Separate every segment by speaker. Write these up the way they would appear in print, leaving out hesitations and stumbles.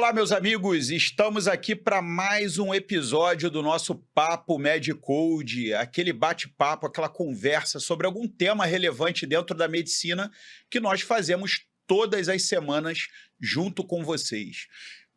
Speaker 1: Olá, meus amigos, estamos aqui para mais um episódio do nosso Papo Medicode, aquele bate-papo, aquela conversa sobre algum tema relevante dentro da medicina que nós fazemos todas as semanas junto com vocês.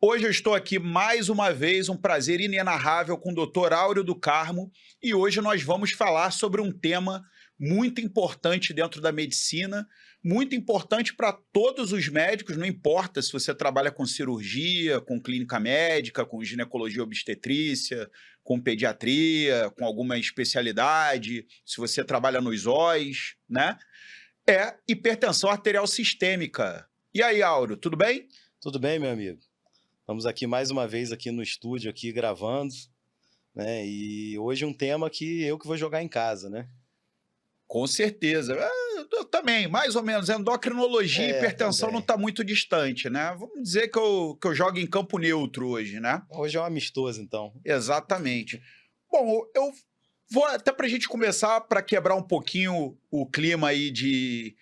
Speaker 1: Hoje eu estou aqui mais uma vez, um prazer inenarrável com o Dr. Áureo do Carmo, e hoje nós vamos falar sobre um tema muito importante dentro da medicina, muito importante para todos os médicos, não importa se você trabalha com cirurgia, com clínica médica, com ginecologia obstetrícia, com pediatria, com alguma especialidade, se você trabalha nos OIs, né? É hipertensão arterial sistêmica. E aí, Áureo, tudo bem?
Speaker 2: Tudo bem, meu amigo? Estamos aqui mais uma vez aqui no estúdio, aqui gravando, né? E hoje um tema que eu que vou jogar em casa, né?
Speaker 1: Com certeza. Eu também, mais ou menos. Endocrinologia e hipertensão
Speaker 2: Também.
Speaker 1: não está muito distante, né? Vamos dizer que eu jogo em campo neutro hoje, né?
Speaker 2: Hoje é um amistoso, então.
Speaker 1: Exatamente. Bom, eu vou até para a gente começar, para quebrar um pouquinho o clima aí de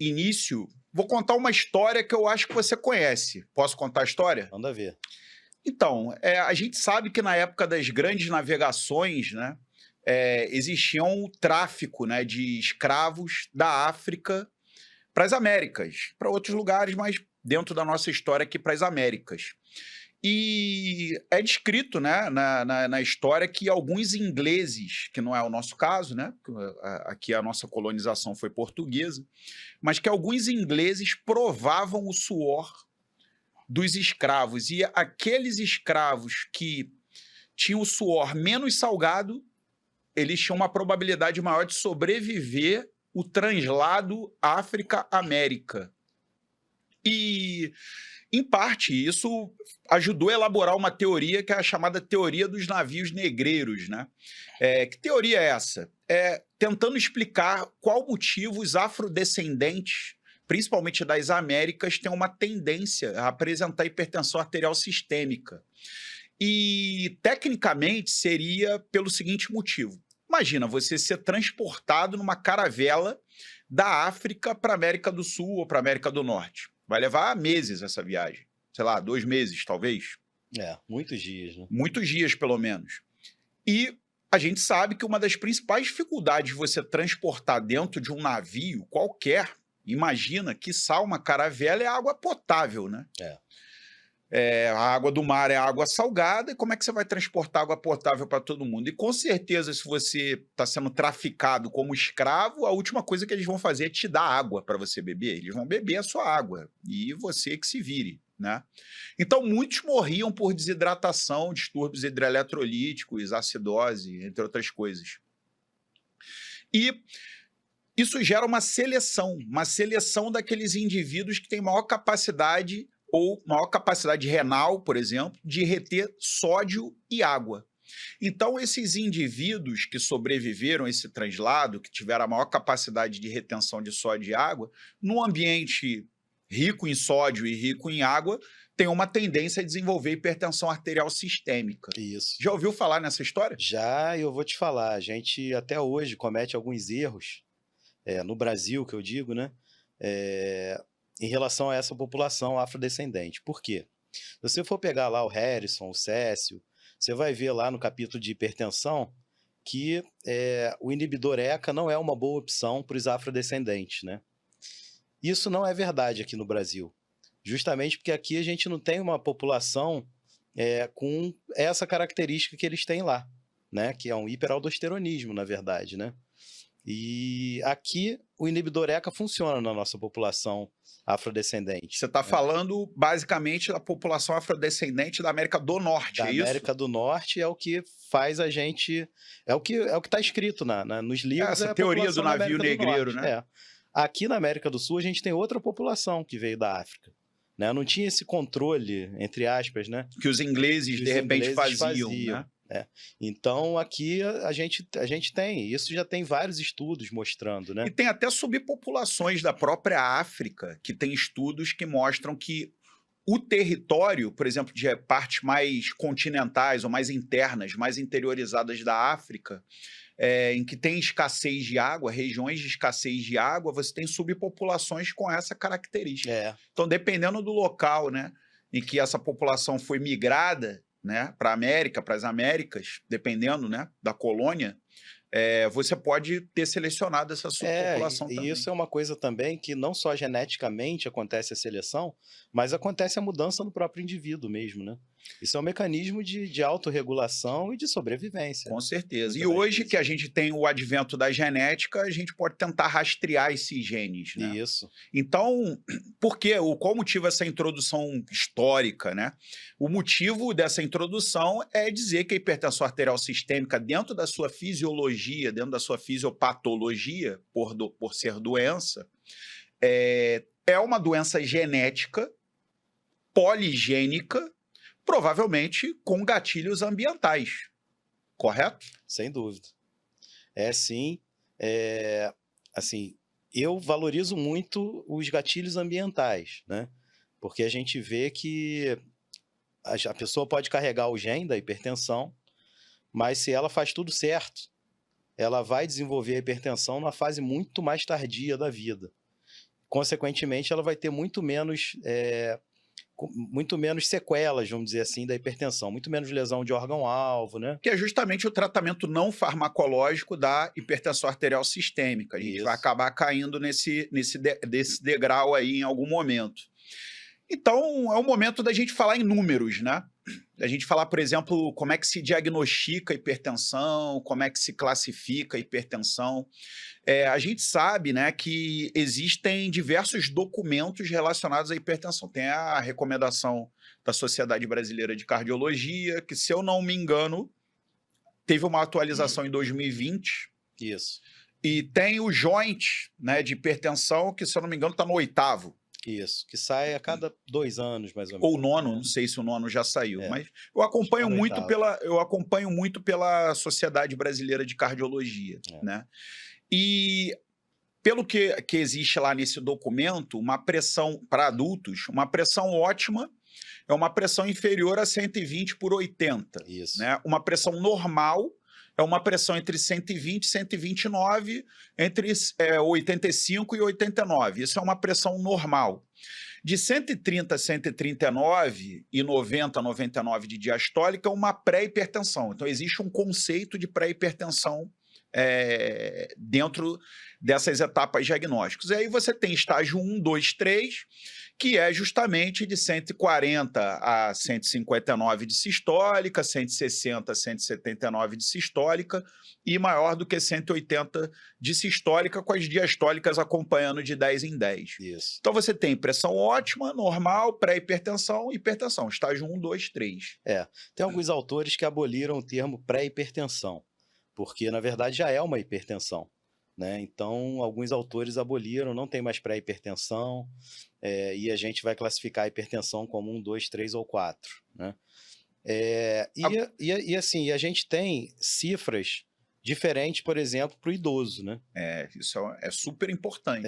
Speaker 1: início, vou contar uma história que eu acho que você conhece. Posso contar a história?
Speaker 2: Manda ver.
Speaker 1: Então, a gente sabe que na época das grandes navegações, né, existia um tráfico, né, de escravos da África para as Américas, para outros lugares, mas dentro da nossa história aqui para as Américas. E é descrito, né, na história que alguns ingleses, que não é o nosso caso, né, aqui a nossa colonização foi portuguesa, mas que alguns ingleses provavam o suor dos escravos, e aqueles escravos que tinham o suor menos salgado, eles tinham uma probabilidade maior de sobreviver o translado África-América. E, em parte, isso ajudou a elaborar uma teoria que é a chamada teoria dos navios negreiros, né? Que teoria é essa? Tentando explicar qual motivo os afrodescendentes, principalmente das Américas, têm uma tendência a apresentar hipertensão arterial sistêmica. E, tecnicamente, seria pelo seguinte motivo. Imagina você ser transportado numa caravela da África para a América do Sul ou para a América do Norte. Vai levar meses essa viagem. Sei lá, 2 meses, talvez.
Speaker 2: Muitos dias, né?
Speaker 1: Muitos dias, pelo menos. E a gente sabe que uma das principais dificuldades de você transportar dentro de um navio qualquer, imagina, quiçá uma caravela, é água potável, né? A água do mar é água salgada, e como é que você vai transportar água potável para todo mundo? E com certeza, se você está sendo traficado como escravo, a última coisa que eles vão fazer é te dar água para você beber. Eles vão beber a sua água, e você que se vire, né? Então, muitos morriam por desidratação, distúrbios hidroeletrolíticos, acidose, entre outras coisas. E isso gera uma seleção daqueles indivíduos que têm maior capacidade ou maior capacidade renal, por exemplo, de reter sódio e água. Então, esses indivíduos que sobreviveram a esse translado, que tiveram a maior capacidade de retenção de sódio e água, num ambiente rico em sódio e rico em água, tem uma tendência a desenvolver hipertensão arterial sistêmica.
Speaker 2: Isso.
Speaker 1: Já ouviu falar nessa história?
Speaker 2: Já eu vou te falar, a gente até hoje comete alguns erros, no Brasil, que eu digo, né? Em relação a essa população afrodescendente. Por quê? Se você for pegar lá o Harrison, o Cécio, você vai ver lá no capítulo de hipertensão que o inibidor ECA não é uma boa opção para os afrodescendentes, né? Isso não é verdade aqui no Brasil, justamente porque aqui a gente não tem uma população com essa característica que eles têm lá, né? Que é um hiperaldosteronismo, na verdade, né? E aqui o inibidor ECA funciona na nossa população afrodescendente.
Speaker 1: Você está falando basicamente da população afrodescendente da América do Norte,
Speaker 2: Da
Speaker 1: é isso?
Speaker 2: América do Norte é o que faz a gente... É o que está escrito nos livros.
Speaker 1: Essa teoria do navio negreiro, né?
Speaker 2: Aqui na América do Sul a gente tem outra população que veio da África, né? Não tinha esse controle, entre aspas, né?
Speaker 1: Que os ingleses, de repente, faziam, né?
Speaker 2: Então, aqui a gente tem, isso já tem vários estudos mostrando, né?
Speaker 1: E tem até subpopulações da própria África, que tem estudos que mostram que o território, por exemplo, de partes mais continentais ou mais internas, mais interiorizadas da África, em que tem escassez de água, regiões de escassez de água, você tem subpopulações com essa característica. Então, dependendo do local, né? em que essa população foi migrada, né, para a América, para as Américas, dependendo, né, da colônia, você pode ter selecionado essa subpopulação
Speaker 2: E
Speaker 1: também.
Speaker 2: isso é uma coisa também que não só geneticamente acontece a seleção, mas acontece a mudança no próprio indivíduo mesmo, né? Isso é um mecanismo de autorregulação e de sobrevivência,
Speaker 1: Com
Speaker 2: né?
Speaker 1: certeza. E
Speaker 2: Muitas das
Speaker 1: hoje que
Speaker 2: vezes.
Speaker 1: a gente tem o advento da genética, a gente pode tentar rastrear esses genes, né?
Speaker 2: Isso,
Speaker 1: Então, por quê? Qual o motivo dessa introdução histórica, né? O motivo dessa introdução é dizer que a hipertensão arterial sistêmica, dentro da sua fisiologia, dentro da sua fisiopatologia, por ser doença, é uma doença genética, poligênica, provavelmente com gatilhos ambientais, correto?
Speaker 2: sem dúvida. É sim, é, assim, eu valorizo muito os gatilhos ambientais, né? Porque a gente vê que a pessoa pode carregar o gene da hipertensão, mas se ela faz tudo certo, ela vai desenvolver a hipertensão numa fase muito mais tardia da vida. Consequentemente, ela vai ter muito menos sequelas, vamos dizer assim, da hipertensão, muito menos lesão de órgão-alvo, né?
Speaker 1: Que é justamente o tratamento não farmacológico da hipertensão arterial sistêmica. A gente vai
Speaker 2: Isso,
Speaker 1: acabar caindo desse degrau aí em algum momento. Então, é o momento da gente falar em números, né? A gente falar, por exemplo, como é que se diagnostica a hipertensão, como é que se classifica a hipertensão. A gente sabe, né, que existem diversos documentos relacionados à hipertensão. Tem a recomendação da Sociedade Brasileira de Cardiologia, que, se eu não me engano, teve uma atualização em 2020,
Speaker 2: isso,
Speaker 1: e tem o Joint, né, de hipertensão, que, se eu não me engano, está no 8º.
Speaker 2: isso. Que sai a cada 2 anos, mais ou menos.
Speaker 1: Ou 9º, não sei se o 9º já saiu,
Speaker 2: É,
Speaker 1: mas eu
Speaker 2: acho que tá
Speaker 1: acompanho
Speaker 2: no
Speaker 1: muito
Speaker 2: 8º.
Speaker 1: pela Sociedade Brasileira de Cardiologia,
Speaker 2: É.
Speaker 1: né? E pelo que existe lá nesse documento, uma pressão para adultos, uma pressão ótima é uma pressão inferior a 120/80,
Speaker 2: Isso,
Speaker 1: né? Uma pressão normal é uma pressão entre 120 e 129, entre 85 e 89. Isso é uma pressão normal. De 130 a 139 e 90 a 99 de diastólica é uma pré-hipertensão. Então, existe um conceito de pré-hipertensão dentro dessas etapas diagnósticas. E aí você tem estágio 1, 2, 3, que é justamente de 140 a 159 de sistólica, 160 a 179 de sistólica e maior do que 180 de sistólica, com as diastólicas acompanhando de 10 em 10.
Speaker 2: isso.
Speaker 1: Então você tem pressão ótima, normal, pré-hipertensão, hipertensão, estágio 1, 2, 3.
Speaker 2: Tem alguns autores que aboliram o termo pré-hipertensão, porque na verdade já é uma hipertensão, né? Então, alguns autores aboliram, não tem mais pré-hipertensão, e a gente vai classificar a hipertensão como 1, 2, 3 ou 4, né? Assim, a gente tem cifras diferentes, por exemplo, para o idoso, né?
Speaker 1: Isso é super importante.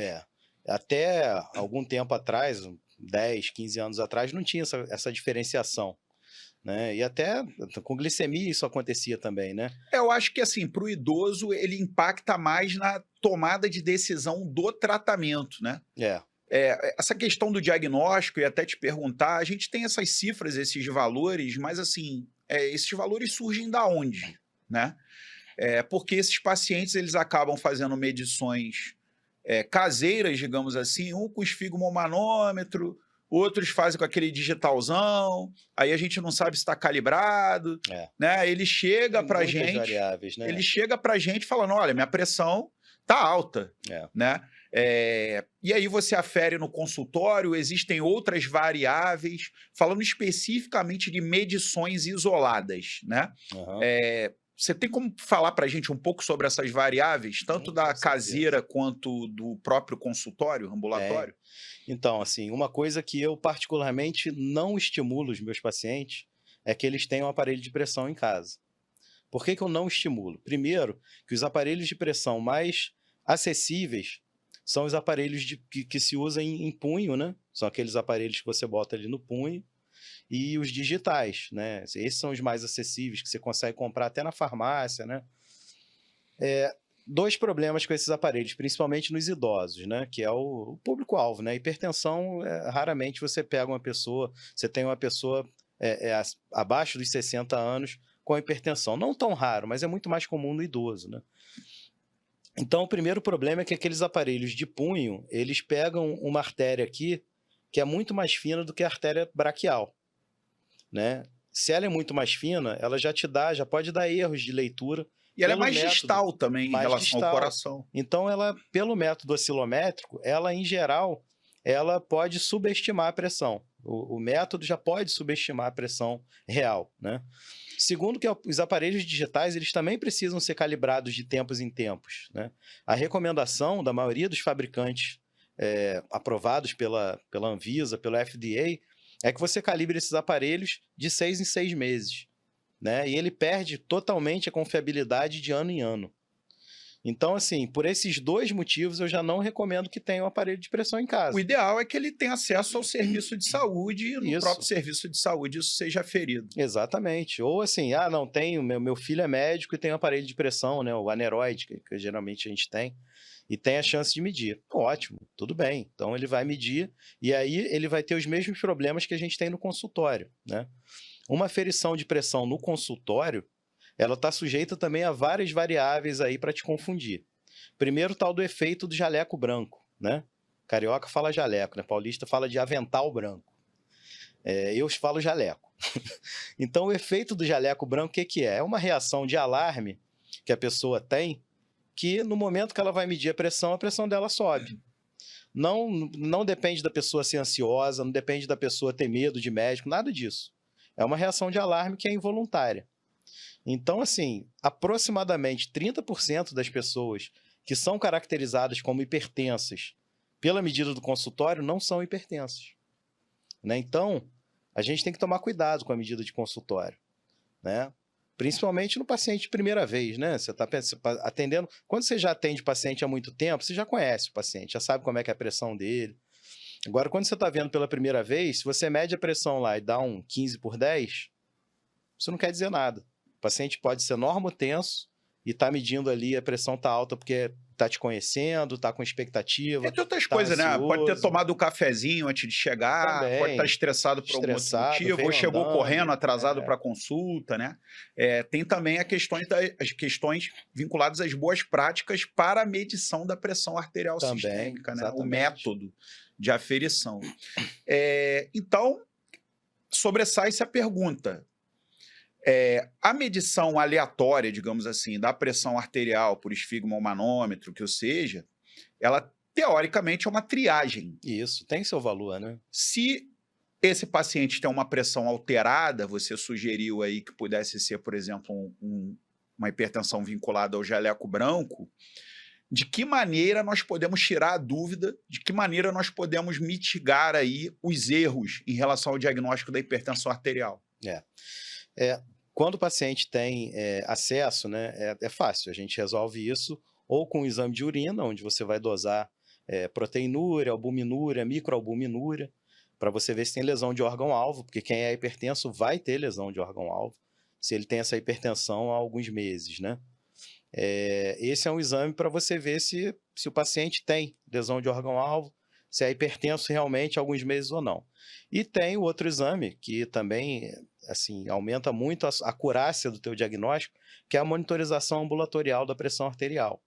Speaker 2: Até algum tempo atrás, 10, 15 anos atrás, não tinha essa diferenciação, né? E até com glicemia isso acontecia também, né?
Speaker 1: Eu acho que, assim, para o idoso, ele impacta mais na tomada de decisão do tratamento, né? Essa questão do diagnóstico, e até te perguntar, a gente tem essas cifras, esses valores, mas, assim, esses valores surgem da onde, né? Porque esses pacientes, eles acabam fazendo medições caseiras, digamos assim, um com esfigmomanômetro, outros fazem com aquele digitalzão, aí a gente não sabe se está calibrado, né? Ele chega para gente,
Speaker 2: variáveis, né?
Speaker 1: Ele chega para gente falando, olha, minha pressão tá alta, né? E aí você afere no consultório, existem outras variáveis, falando especificamente de medições isoladas, né? Você tem como falar para a gente um pouco sobre essas variáveis, tanto da caseira quanto do próprio consultório, ambulatório?
Speaker 2: Então, assim, uma coisa que eu particularmente não estimulo os meus pacientes é que eles tenham um aparelho de pressão em casa. Por que eu não estimulo? Primeiro, que os aparelhos de pressão mais acessíveis são os aparelhos que se usam em punho, né? São aqueles aparelhos que você bota ali no punho. E os digitais, né? Esses são os mais acessíveis, que você consegue comprar até na farmácia, né? dois problemas com esses aparelhos, principalmente nos idosos, né? Que é o público-alvo, né? Hipertensão, raramente você pega uma pessoa, você tem uma pessoa abaixo dos 60 anos com hipertensão. Não tão raro, mas é muito mais comum no idoso, né? Então, o primeiro problema é que aqueles aparelhos de punho, eles pegam uma artéria aqui que é muito mais fina do que a artéria braquial, né? Se ela é muito mais fina, ela já pode dar erros de leitura.
Speaker 1: E ela é mais distal também em relação ao coração.
Speaker 2: Então, ela, pelo método oscilométrico, ela, em geral, ela pode subestimar a pressão. O método já pode subestimar a pressão real, né? Segundo, que os aparelhos digitais, eles também precisam ser calibrados de tempos em tempos, né? A recomendação da maioria dos fabricantes aprovados pela Anvisa, pelo FDA, é que você calibre esses aparelhos de 6 em 6 meses, né? E ele perde totalmente a confiabilidade de ano em ano. Então, assim, por esses dois motivos, eu já não recomendo que tenha um aparelho de pressão em casa.
Speaker 1: O ideal é que ele tenha acesso ao serviço de saúde e no próprio serviço de saúde isso seja ferido.
Speaker 2: Exatamente. Ou assim, não, tenho, meu filho é médico e tem um aparelho de pressão, né, o aneroide, que geralmente a gente tem, e tem a chance de medir. Ótimo, tudo bem. Então, ele vai medir e aí ele vai ter os mesmos problemas que a gente tem no consultório, né? Uma aferição de pressão no consultório, ela está sujeita também a várias variáveis aí para te confundir. Primeiro, tal do efeito do jaleco branco, né? Carioca fala jaleco, né? Paulista fala de avental branco. Eu falo jaleco. Então, o efeito do jaleco branco, o que é? É uma reação de alarme que a pessoa tem, que no momento que ela vai medir a pressão dela sobe. Não depende da pessoa ser ansiosa, não depende da pessoa ter medo de médico, nada disso. É uma reação de alarme que é involuntária. Então, assim, aproximadamente 30% das pessoas que são caracterizadas como hipertensas pela medida do consultório não são hipertensas, né? Então, a gente tem que tomar cuidado com a medida de consultório, né? Principalmente no paciente de primeira vez, né? Você está atendendo... Quando você já atende paciente há muito tempo, você já conhece o paciente, já sabe como é que é a pressão dele. Agora, quando você está vendo pela primeira vez, se você mede a pressão lá e dá um 15/10, isso não quer dizer nada. O paciente pode ser normotenso e está medindo ali, a pressão está alta porque está te conhecendo, está com expectativa.
Speaker 1: Entre outras coisas, né? Pode ter tomado um cafezinho antes de chegar,
Speaker 2: também,
Speaker 1: pode estar estressado por algum outro motivo, ou chegou correndo, atrasado para a consulta, né? Tem também as questões vinculadas às boas práticas para a medição da pressão arterial sistêmica, né? O método de aferição. Então, sobressai-se a pergunta. A medição aleatória, digamos assim, da pressão arterial por esfigmomanômetro, que seja, ela teoricamente é uma triagem.
Speaker 2: Isso, tem seu valor, né?
Speaker 1: Se esse paciente tem uma pressão alterada, você sugeriu aí que pudesse ser, por exemplo, uma hipertensão vinculada ao jaleco branco, de que maneira nós podemos tirar a dúvida, de que maneira nós podemos mitigar aí os erros em relação ao diagnóstico da hipertensão arterial?
Speaker 2: Quando o paciente tem acesso, né, é fácil, a gente resolve isso ou com o exame de urina, onde você vai dosar proteinúria, albuminúria, microalbuminúria, para você ver se tem lesão de órgão-alvo, porque quem é hipertenso vai ter lesão de órgão-alvo, se ele tem essa hipertensão há alguns meses, né? Esse é um exame para você ver se o paciente tem lesão de órgão-alvo, se é hipertenso realmente há alguns meses ou não. E tem o outro exame, que também assim, aumenta muito a acurácia do teu diagnóstico, que é a monitorização ambulatorial da pressão arterial,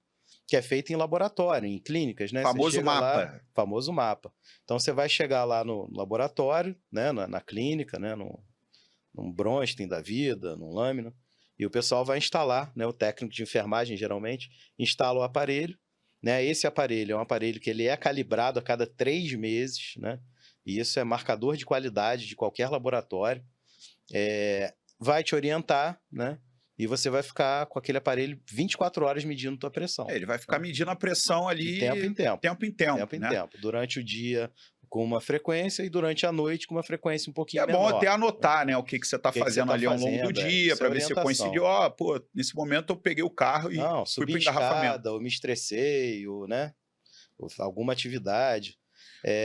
Speaker 2: que é feita em laboratório, em clínicas, né?
Speaker 1: Famoso mapa.
Speaker 2: Famoso mapa. Então, você vai chegar lá no laboratório, né? na clínica, né? num Bronstein da vida, num Lâmina, e o pessoal vai instalar, né? O técnico de enfermagem, geralmente, instala o aparelho, né? Esse aparelho é um aparelho que ele é calibrado a cada 3 meses, né? E isso é marcador de qualidade de qualquer laboratório. Vai te orientar, né? E você vai ficar com aquele aparelho 24 horas medindo tua pressão.
Speaker 1: Ele vai ficar medindo a pressão ali...
Speaker 2: De tempo em tempo.
Speaker 1: Tempo em tempo,
Speaker 2: tempo, né? Em tempo. Durante o dia com uma frequência e durante a noite com uma frequência um pouquinho menor.
Speaker 1: É bom até anotar, né? O que você está fazendo ali ao longo do dia, para ver se coincidiu. Nesse momento eu peguei o carro e fui para o engarrafamento.
Speaker 2: Ou me estressei, ou, né? Ou alguma atividade.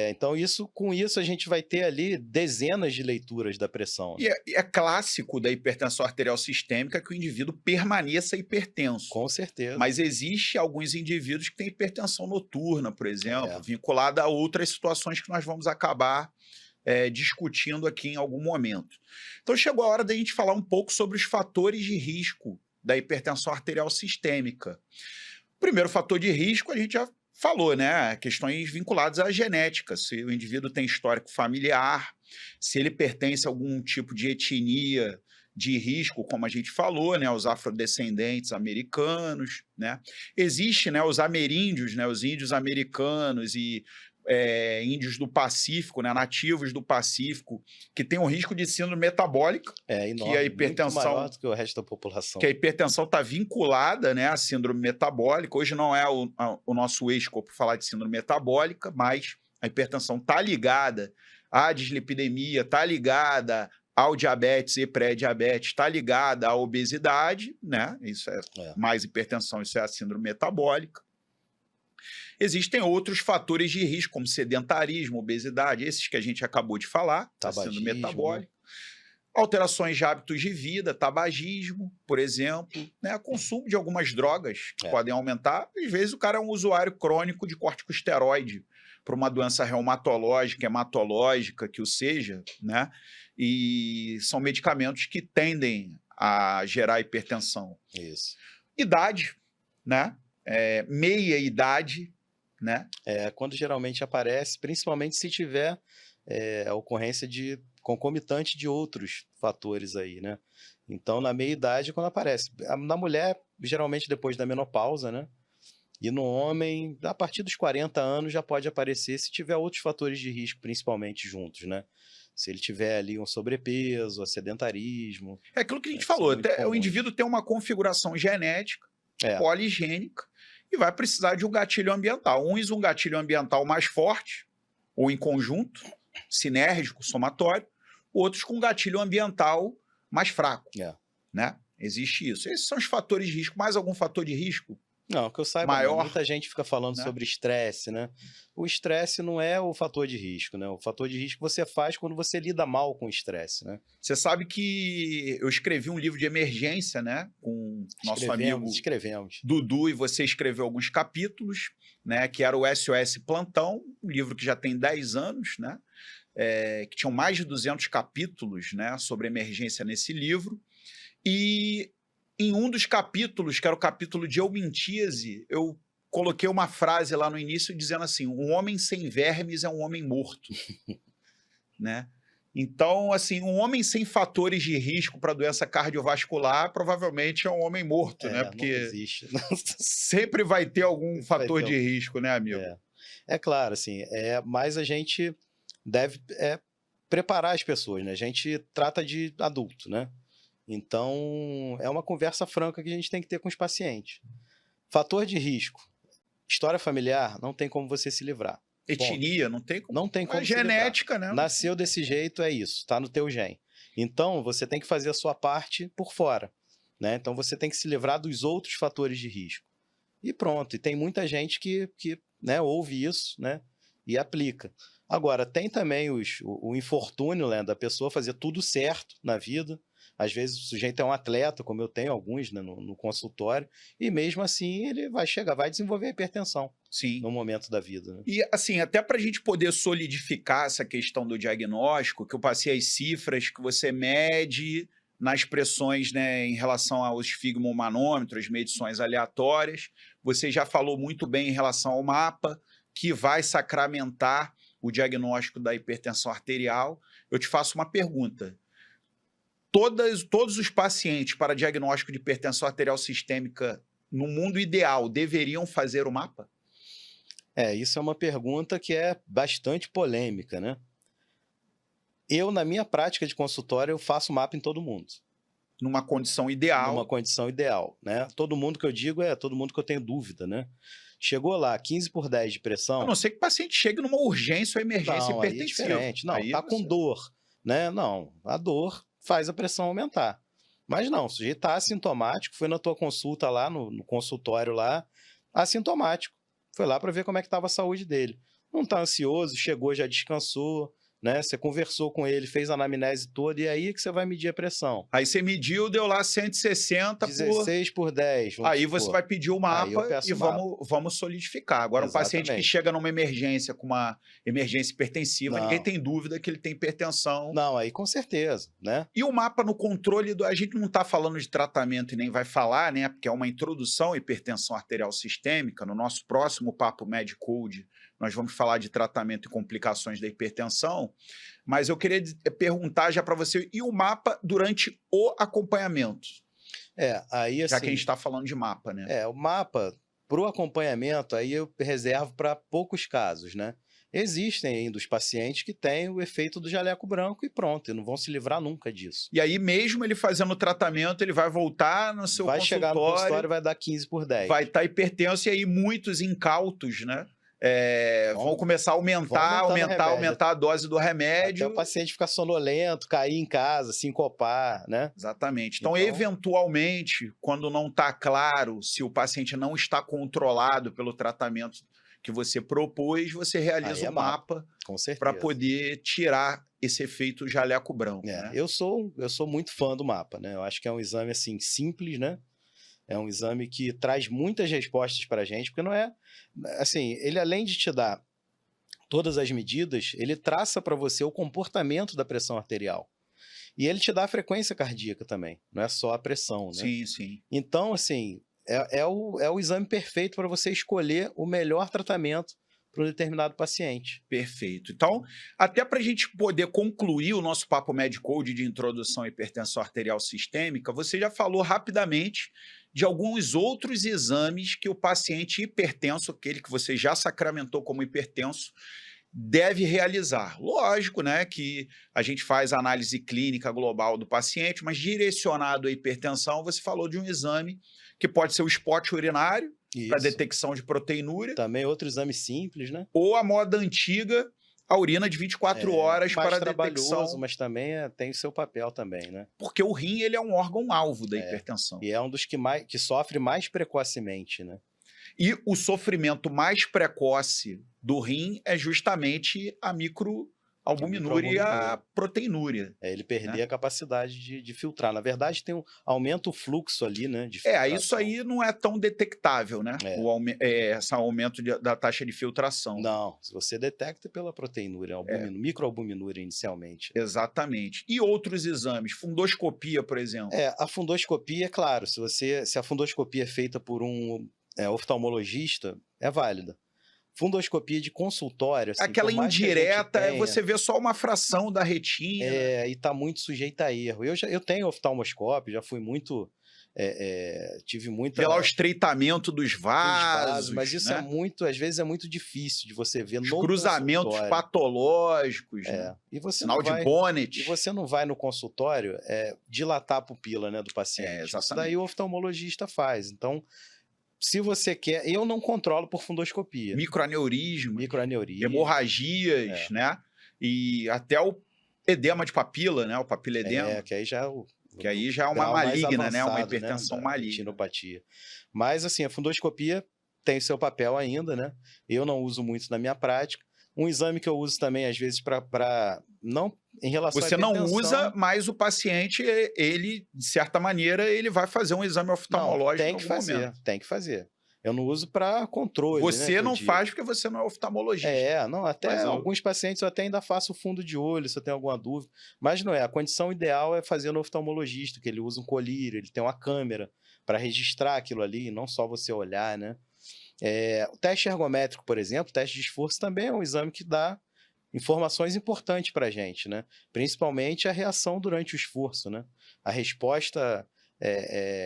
Speaker 2: Então, com isso, a gente vai ter ali dezenas de leituras da pressão, né?
Speaker 1: E é clássico da hipertensão arterial sistêmica que o indivíduo permaneça hipertenso.
Speaker 2: Com certeza.
Speaker 1: Mas existe alguns indivíduos que têm hipertensão noturna, por exemplo,
Speaker 2: É.
Speaker 1: vinculada a outras situações que nós vamos acabar discutindo aqui em algum momento. Então chegou a hora da gente falar um pouco sobre os fatores de risco da hipertensão arterial sistêmica. O primeiro fator de risco a gente já falou, né? Questões vinculadas à genética, se o indivíduo tem histórico familiar, se ele pertence a algum tipo de etnia de risco, como a gente falou, né, os afrodescendentes americanos, né? Existe, né, os ameríndios, né, os índios americanos e índios do Pacífico, né, nativos do Pacífico, que tem um risco de síndrome metabólica,
Speaker 2: Enorme,
Speaker 1: que a hipertensão,
Speaker 2: muito maior do que o resto da população.
Speaker 1: que a hipertensão está vinculada, né, à síndrome metabólica. Hoje não é o nosso escopo falar de síndrome metabólica, mas a hipertensão está ligada à dislipidemia, está ligada ao diabetes e pré-diabetes, está ligada à obesidade, né? Isso é mais hipertensão, isso é a síndrome metabólica. Existem outros fatores de risco, como sedentarismo, obesidade, esses que a gente acabou de falar, a síndrome metabólica. Alterações de hábitos de vida, tabagismo, por exemplo, né? Consumo de algumas drogas que podem aumentar. Às vezes o cara é um usuário crônico de corticosteroide para uma doença reumatológica, hematológica, que o seja, né? E são medicamentos que tendem a gerar hipertensão.
Speaker 2: Isso.
Speaker 1: Idade, né? Meia idade, né?
Speaker 2: Quando geralmente aparece, principalmente se tiver a ocorrência de concomitante de outros fatores aí, né? Então, na meia-idade, quando aparece. Na mulher, geralmente depois da menopausa, né? E no homem, a partir dos 40 anos já pode aparecer se tiver outros fatores de risco, principalmente juntos, né? Se ele tiver ali um sobrepeso, sedentarismo.
Speaker 1: É aquilo que a gente falou, o indivíduo tem uma configuração genética, poligênica, e vai precisar de um gatilho ambiental. Uns um gatilho ambiental mais forte, ou em conjunto, sinérgico, somatório, outros com gatilho ambiental mais fraco, né? Existe isso. Esses são os fatores de risco. Mais algum fator de risco?
Speaker 2: Não, que eu saiba,
Speaker 1: maior,
Speaker 2: muita gente fica falando sobre estresse, né? O estresse não é o fator de risco, né? O fator de risco você faz quando você lida mal com o estresse, né?
Speaker 1: Você sabe que eu escrevi um livro de emergência, né? Com nosso amigo Dudu, e você escreveu alguns capítulos, né? Que era o SOS Plantão, um livro que já tem 10 anos, né? Que tinham mais de 200 capítulos, né? Sobre emergência nesse livro. E em um dos capítulos, que era o capítulo de eumintíase, eu coloquei uma frase lá no início dizendo assim: um homem sem vermes é um homem morto. Né? Então, assim, um homem sem fatores de risco para doença cardiovascular provavelmente é um homem morto, né? Porque
Speaker 2: não existe.
Speaker 1: sempre vai ter algum fator de risco, né, amigo?
Speaker 2: É claro, assim, mas a gente deve preparar as pessoas, né? A gente trata de adulto, né? Então, é uma conversa franca que a gente tem que ter com os pacientes. Fator de risco. História familiar, não tem como você se livrar.
Speaker 1: Etnia, não tem como.
Speaker 2: Não tem como.
Speaker 1: É genética, né?
Speaker 2: Nasceu desse jeito, é isso. Está no teu gene. Então, você tem que fazer a sua parte por fora, né? Então, você tem que se livrar dos outros fatores de risco. E pronto. E tem muita gente que né, ouve isso, né? E aplica. Agora, tem também o infortúnio, né, da pessoa fazer tudo certo na vida. Às vezes o sujeito é um atleta, como eu tenho alguns, né, no consultório, e mesmo assim ele vai desenvolver hipertensão.
Speaker 1: Sim.
Speaker 2: No momento da vida. Né?
Speaker 1: E assim, até para a gente poder solidificar essa questão do diagnóstico, que eu passei as cifras que você mede nas pressões, né, em relação ao esfigmomanômetro, as medições aleatórias. Você já falou muito bem em relação ao mapa, que vai sacramentar o diagnóstico da hipertensão arterial. Eu te faço uma pergunta. Todos os pacientes para diagnóstico de hipertensão arterial sistêmica, no mundo ideal, deveriam fazer o mapa?
Speaker 2: Isso é uma pergunta que é bastante polêmica, né? Eu, na minha prática de consultório, eu faço mapa em todo mundo.
Speaker 1: Numa condição ideal.
Speaker 2: Numa condição ideal, né? Todo mundo que eu digo é todo mundo que eu tenho dúvida, né? Chegou lá, 15/10 de pressão...
Speaker 1: A não ser que o paciente chegue numa urgência ou emergência hipertensiva.
Speaker 2: É diferente. Não, tá com dor, né? Não, a dor faz a pressão aumentar. Mas não, o sujeito está assintomático, foi na tua consulta lá, no consultório lá, assintomático. Foi lá para ver como é que estava a saúde dele. Não está ansioso, chegou, já descansou, né? Você conversou com ele, fez a anamnese toda, e aí que você vai medir a pressão.
Speaker 1: Aí você mediu, deu lá 160 por...
Speaker 2: 16/10, vamos
Speaker 1: Aí você vai
Speaker 2: supor.
Speaker 1: pedir o
Speaker 2: Aí eu
Speaker 1: mapa e
Speaker 2: peço o mapa.
Speaker 1: vamos solidificar. Agora, um paciente que
Speaker 2: Exatamente.
Speaker 1: chega numa emergência com uma emergência hipertensiva, ninguém
Speaker 2: Não,
Speaker 1: tem dúvida que ele tem hipertensão.
Speaker 2: não, aí com certeza, né?
Speaker 1: E o mapa no controle do... A gente não está falando de tratamento e nem vai falar, né? Porque é uma introdução à hipertensão arterial sistêmica. No nosso próximo Papo Med-Code, nós vamos falar de tratamento e complicações da hipertensão. Mas eu queria perguntar já para você, e o mapa durante o acompanhamento?
Speaker 2: Aí
Speaker 1: Já que a gente
Speaker 2: assim,
Speaker 1: está falando de mapa, né?
Speaker 2: o mapa, para o acompanhamento, aí eu reservo para poucos casos, né? Existem ainda os pacientes que têm o efeito do jaleco branco e pronto, e não vão se livrar nunca disso.
Speaker 1: E aí, mesmo ele fazendo o tratamento, ele vai voltar no seu
Speaker 2: Vai chegar no
Speaker 1: consultório,
Speaker 2: consultório e vai dar 15/10.
Speaker 1: vai estar hipertenso, e aí muitos incautos, né? Vão começar a aumentar a dose do
Speaker 2: Até
Speaker 1: remédio.
Speaker 2: o paciente ficar sonolento, cair em casa, sincopar, né?
Speaker 1: Exatamente. Então,
Speaker 2: Então-
Speaker 1: eventualmente, quando não está claro se o paciente não está controlado pelo tratamento que você propôs, você
Speaker 2: Aí
Speaker 1: realiza
Speaker 2: é
Speaker 1: um mapa
Speaker 2: Com certeza.
Speaker 1: para poder tirar esse efeito jaleco branco, né?
Speaker 2: Eu sou muito fã do mapa, né? Eu acho que é um exame assim simples, né? É um exame que traz muitas respostas para a gente, porque não é assim, ele além de te dar todas as medidas, ele traça para você o comportamento da pressão arterial. E ele te dá a frequência cardíaca também, não é só a pressão, né?
Speaker 1: Sim, sim.
Speaker 2: Então, assim, é o exame perfeito para você escolher o melhor tratamento para um determinado paciente.
Speaker 1: Perfeito. Então, até para a gente poder concluir o nosso Papo Med-Code de introdução à hipertensão arterial sistêmica, você já falou rapidamente de alguns outros exames que o paciente hipertenso, aquele que você já sacramentou como hipertenso, deve realizar. Lógico, né, que a gente faz a análise clínica global do paciente, mas direcionado à hipertensão, você falou de um exame que pode ser o spot urinário, para
Speaker 2: Isso.
Speaker 1: detecção de proteinúria,
Speaker 2: Também outro exame simples, né?
Speaker 1: ou a moda antiga, a urina de 24 horas
Speaker 2: mais
Speaker 1: para
Speaker 2: trabalhoso,
Speaker 1: detecção,
Speaker 2: mas também tem o seu papel também, né?
Speaker 1: porque o rim ele é um órgão-alvo da hipertensão.
Speaker 2: E é um dos que sofre mais precocemente, né?
Speaker 1: E o sofrimento mais precoce do rim é justamente a microalbuminúria e a proteinúria.
Speaker 2: Ele perder a capacidade de filtrar. Na verdade, aumenta o fluxo ali, né? De
Speaker 1: Isso
Speaker 2: filtração.
Speaker 1: aí não é tão detectável, né? Esse aumento da taxa de filtração.
Speaker 2: Não, você detecta pela proteinúria, microalbuminúria inicialmente.
Speaker 1: Exatamente. E outros exames? Fundoscopia, por exemplo.
Speaker 2: A fundoscopia, claro, se a fundoscopia é feita por um oftalmologista, é válida. Fundoscopia de consultório, assim,
Speaker 1: Aquela
Speaker 2: por mais que a gente
Speaker 1: indireta,
Speaker 2: tenha,
Speaker 1: você vê só uma fração da retina.
Speaker 2: e está muito sujeita a erro. Eu tenho oftalmoscópio, já fui muito... tive muita...
Speaker 1: Vê lá o estreitamento dos vasos,
Speaker 2: mas isso
Speaker 1: né?
Speaker 2: às vezes é muito difícil de você ver
Speaker 1: Os
Speaker 2: no
Speaker 1: cruzamentos
Speaker 2: consultório.
Speaker 1: patológicos, né?
Speaker 2: E você
Speaker 1: Sinal
Speaker 2: não
Speaker 1: de
Speaker 2: vai,
Speaker 1: Bonnet.
Speaker 2: E você não vai no consultório dilatar a pupila, né, do paciente. Isso
Speaker 1: exatamente.
Speaker 2: daí o oftalmologista faz. Então, se você quer... Eu não controlo por fundoscopia.
Speaker 1: Microaneurisma,
Speaker 2: Microaneurisma.
Speaker 1: hemorragias, né? E até o edema de papila, né? O papiledema.
Speaker 2: Que aí já é
Speaker 1: que aí já é uma maligna, né? Uma hipertensão maligna.
Speaker 2: Retinopatia. Mas, assim, a fundoscopia tem o seu papel ainda, né? Eu não uso muito na minha prática. Um exame que eu uso também, às vezes, para não em relação
Speaker 1: Você
Speaker 2: à hipertensão...
Speaker 1: não usa, mas o paciente, ele, de certa maneira, ele vai fazer um exame oftalmológico
Speaker 2: tem que
Speaker 1: em algum
Speaker 2: fazer,
Speaker 1: momento.
Speaker 2: Tem que fazer. Eu não uso para controle,
Speaker 1: Você
Speaker 2: né,
Speaker 1: não faz porque você não é oftalmologista.
Speaker 2: Até alguns pacientes eu até ainda faço fundo de olho, se eu tenho alguma dúvida. Mas não é, a condição ideal é fazer no oftalmologista, que ele usa um colírio, ele tem uma câmera para registrar aquilo ali, não só você olhar, né? O teste ergométrico, por exemplo, o teste de esforço também é um exame que dá informações importantes para a gente, né? Principalmente a reação durante o esforço, né? A resposta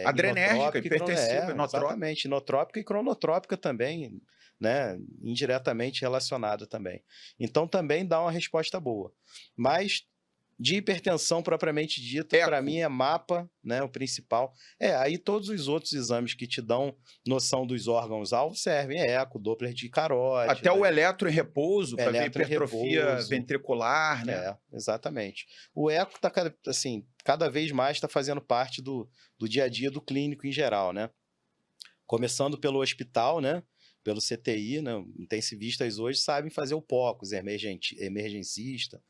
Speaker 1: adrenérgica, hipertensiva, inotrópica.
Speaker 2: Exatamente, inotrópica e cronotrópica também, né? Indiretamente relacionada também. Então também dá uma resposta boa. Mas de hipertensão propriamente dita, para mim é mapa, né, o principal. Aí todos os outros exames que te dão noção dos órgãos-alvo servem, eco, Doppler de carótida.
Speaker 1: Até o eletro em repouso, para ver hipertrofia ventricular, né?
Speaker 2: Exatamente. O eco está, assim, cada vez mais está fazendo parte do dia a dia do clínico em geral, né? Começando pelo hospital, né? pelo CTI, né? Intensivistas hoje sabem fazer o POCUS, emergencista,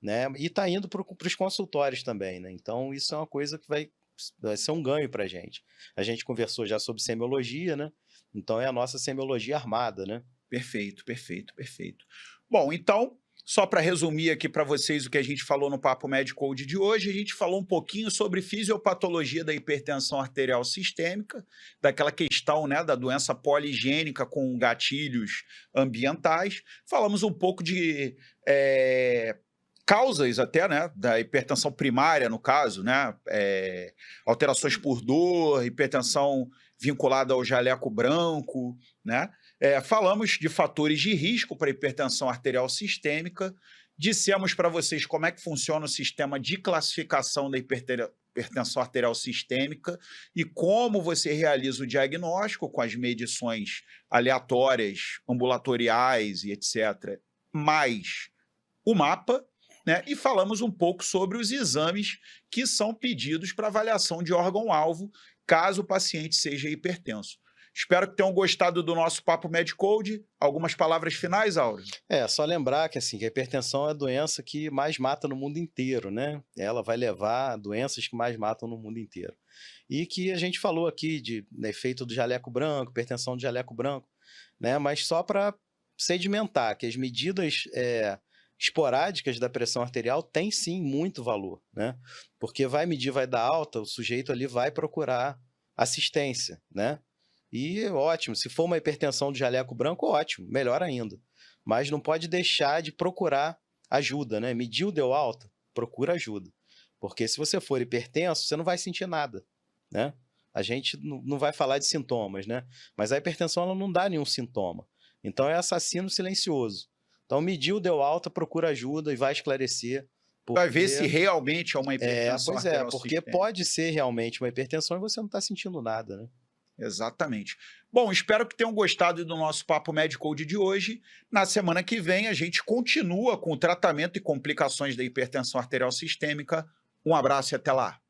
Speaker 2: né? E está indo para os consultórios também, né? Então, isso é uma coisa que vai ser um ganho para a gente. A gente conversou já sobre semiologia, né? Então, é a nossa semiologia armada, né?
Speaker 1: Perfeito, perfeito, perfeito. Bom, então, só para resumir aqui para vocês o que a gente falou no Papo Medcode de hoje, a gente falou um pouquinho sobre fisiopatologia da hipertensão arterial sistêmica, daquela questão, né, da doença poligênica com gatilhos ambientais. Falamos um pouco de causas até, né, da hipertensão primária, no caso, né, alterações por dor, hipertensão vinculada ao jaleco branco, né? Falamos de fatores de risco para hipertensão arterial sistêmica, dissemos para vocês como é que funciona o sistema de classificação da hipertensão arterial sistêmica e como você realiza o diagnóstico com as medições aleatórias, ambulatoriais e etc., mais o mapa, né? E falamos um pouco sobre os exames que são pedidos para avaliação de órgão-alvo, caso o paciente seja hipertenso. Espero que tenham gostado do nosso Papo Medcode. Algumas palavras finais, Auro?
Speaker 2: Só lembrar que, assim, que a hipertensão é a doença que mais mata no mundo inteiro, né? Ela vai levar a doenças que mais matam no mundo inteiro. E que a gente falou aqui de efeito do jaleco branco, hipertensão do jaleco branco, né? Mas só para sedimentar que as medidas esporádicas da pressão arterial têm sim muito valor, né? Porque vai medir, vai dar alta, o sujeito ali vai procurar assistência, né? E ótimo, se for uma hipertensão do jaleco branco, ótimo, melhor ainda. Mas não pode deixar de procurar ajuda, né? Mediu, deu alta, procura ajuda. Porque se você for hipertenso, você não vai sentir nada, né? A gente não vai falar de sintomas, né? Mas a hipertensão ela não dá nenhum sintoma. Então é assassino silencioso. Então mediu, deu alta, procura ajuda e vai esclarecer.
Speaker 1: Vai ver se realmente é uma hipertensão arterial
Speaker 2: porque
Speaker 1: sistêmica.
Speaker 2: pode ser realmente uma hipertensão e você não está sentindo nada, né?
Speaker 1: Exatamente. Bom, espero que tenham gostado do nosso Papo Medcode de hoje. Na semana que vem, a gente continua com o tratamento e complicações da hipertensão arterial sistêmica. Um abraço e até lá.